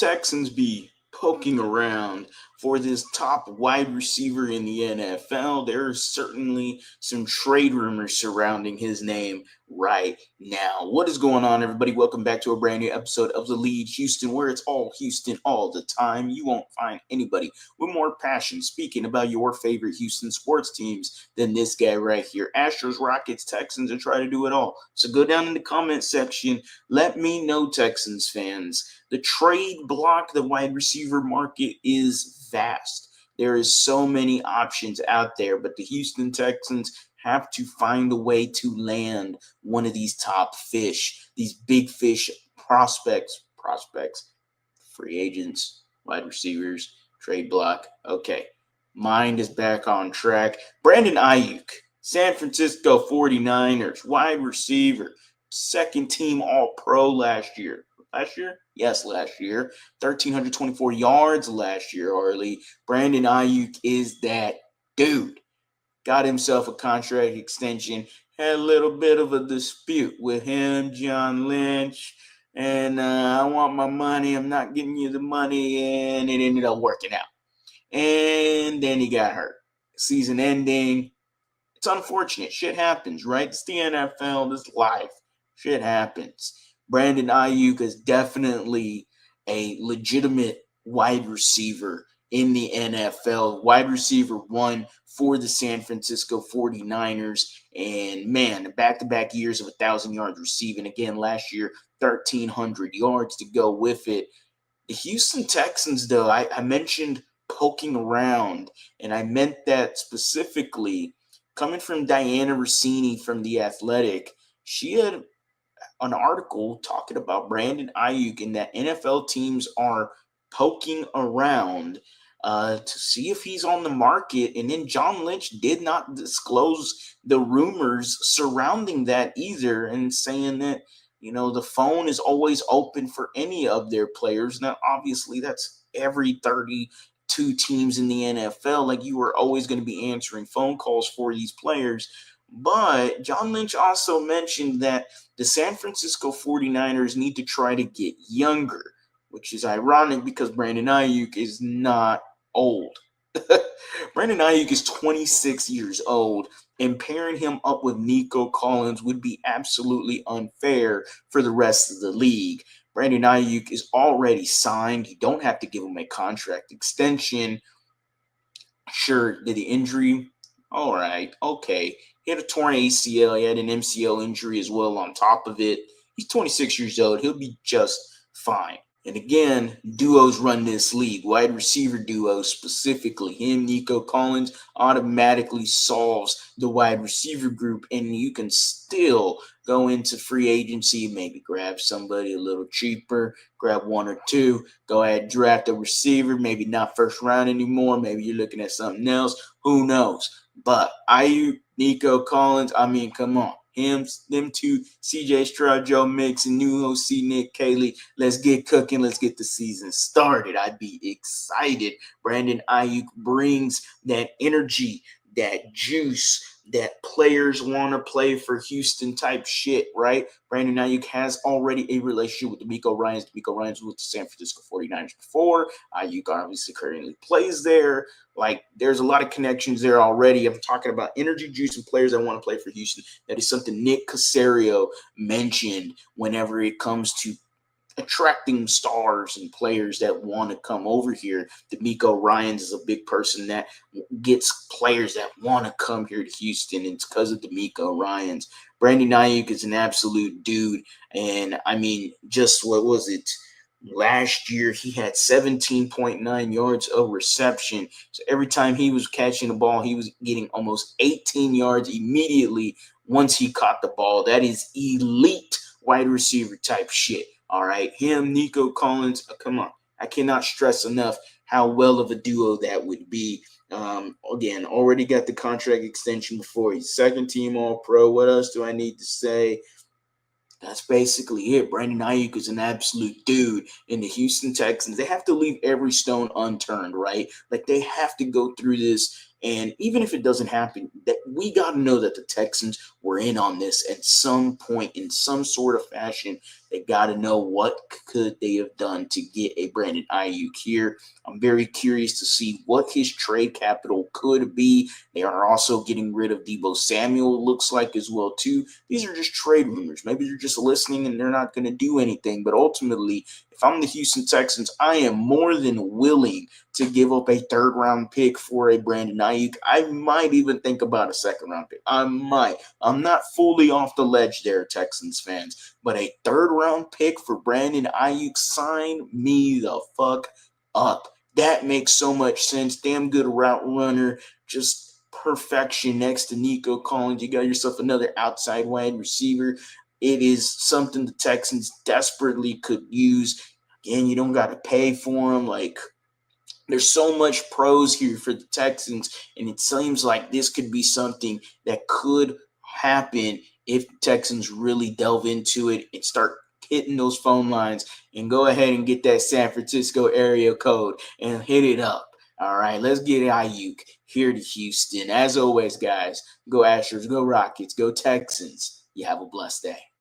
Texans be poking around for this top wide receiver in the NFL? There are certainly some trade rumors surrounding his name right now. What is going on, everybody? Welcome back to a brand new episode of TheLead Houston, where it's all Houston all the time. You won't find anybody with more passion speaking about your favorite Houston sports teams than this guy right here. Astros, Rockets, Texans, and try to do it all. So go down in the comment section. Let me know, Texans fans. The trade block, the wide receiver market is vast. There is so many options out there, but the Houston Texans have to find a way to land one of these top fish, these big fish prospects, free agents, wide receivers, trade block. Okay, mind is back on track. Brandon Aiyuk, San Francisco 49ers, wide receiver, second team All-Pro last year. Last year? Yes, last year. 1,324 yards last year, Harley. Brandon Aiyuk is that dude. Got himself a contract extension. Had a little bit of a dispute with him, John Lynch. And I want my money. I'm not giving you the money. And it ended up working out. And then he got hurt. Season ending. It's unfortunate. Shit happens, right? It's the NFL. This life. Shit happens. Brandon Aiyuk is definitely a legitimate wide receiver in the NFL. Wide receiver one for the San Francisco 49ers. And, man, back-to-back years of 1,000 yards receiving. Again, last year, 1,300 yards to go with it. The Houston Texans, though, I mentioned poking around, and I meant that specifically coming from Diana Russini from The Athletic. She had an article talking about Brandon Aiyuk and that NFL teams are poking around to see if he's on the market. And then John Lynch did not disclose the rumors surrounding that either, and saying that, you know, the phone is always open for any of their players. Now, obviously, that's every 32 teams in the NFL. Like, you are always going to be answering phone calls for these players. But John Lynch also mentioned that the San Francisco 49ers need to try to get younger, which is ironic because Brandon Aiyuk is not old. Brandon Aiyuk is 26 years old, and pairing him up with Nico Collins would be absolutely unfair for the rest of the league. Brandon Aiyuk is already signed. You don't have to give him a contract extension. Sure, did the injury? All right, okay. He had a torn ACL. He had an MCL injury as well on top of it. He's 26 years old. He'll be just fine. And again, duos run this league. Wide receiver duos, specifically him, Nico Collins, automatically solves the wide receiver group. And you can still go into free agency, maybe grab somebody a little cheaper, grab one or two, go ahead, draft a receiver, maybe not first round anymore. Maybe you're looking at something else. Who knows? But Aiyuk, Nico Collins, I mean, come on. Them two, CJ Stroud, Joe Mixon, new OC Nick Caley. Let's get cooking. Let's get the season started. I'd be excited. Brandon Aiyuk brings that energy, that juice, that players want to play for Houston type shit, right? Brandon Aiyuk has already a relationship with DeMeco Ryans. DeMeco Ryans was with the San Francisco 49ers before. Aiyuk obviously currently plays there. Like, there's a lot of connections there already. I'm talking about energy, juice, and players that want to play for Houston. That is something Nick Caserio mentioned whenever it comes to attracting stars and players that want to come over here. DeMeco Ryans is a big person that gets players that want to come here to Houston. And it's because of DeMeco Ryans. Brandon Aiyuk is an absolute dude. And, I mean, just what was it? Last year, he had 17.9 yards of reception. So every time he was catching the ball, he was getting almost 18 yards immediately once he caught the ball. That is elite wide receiver type shit. All right, him, Nico Collins, come on. I cannot stress enough how well of a duo that would be. Again, already got the contract extension before. He's second team All-Pro. What else do I need to say? That's basically it. Brandon Aiyuk is an absolute dude. In the Houston Texans, they have to leave every stone unturned, right? Like, they have to go through this. And even if it doesn't happen that we got to know that the Texans were in on this at some point in some sort of fashion. They got to know what could they have done to get a Brandon Aiyuk here. I'm very curious to see what his trade capital could be. They are also getting rid of Deebo Samuel, looks like, as well too. These are just trade rumors. Maybe you're just listening and they're not going to do anything. But ultimately, if I'm the Houston Texans, I am more than willing to give up a third-round pick for a Brandon Aiyuk. I might even think about a second-round pick. I might. I'm not fully off the ledge there, Texans fans. But a third-round pick for Brandon Aiyuk, sign me the fuck up. That makes so much sense. Damn good route runner. Just perfection next to Nico Collins. You got yourself another outside wide receiver. It is something the Texans desperately could use. Again, you don't got to pay for them. Like, there's so much pros here for the Texans, and it seems like this could be something that could happen if the Texans really delve into it and start hitting those phone lines and go ahead and get that San Francisco area code and hit it up. All right, let's get Aiyuk here to Houston. As always, guys, go Astros, go Rockets, go Texans. You have a blessed day.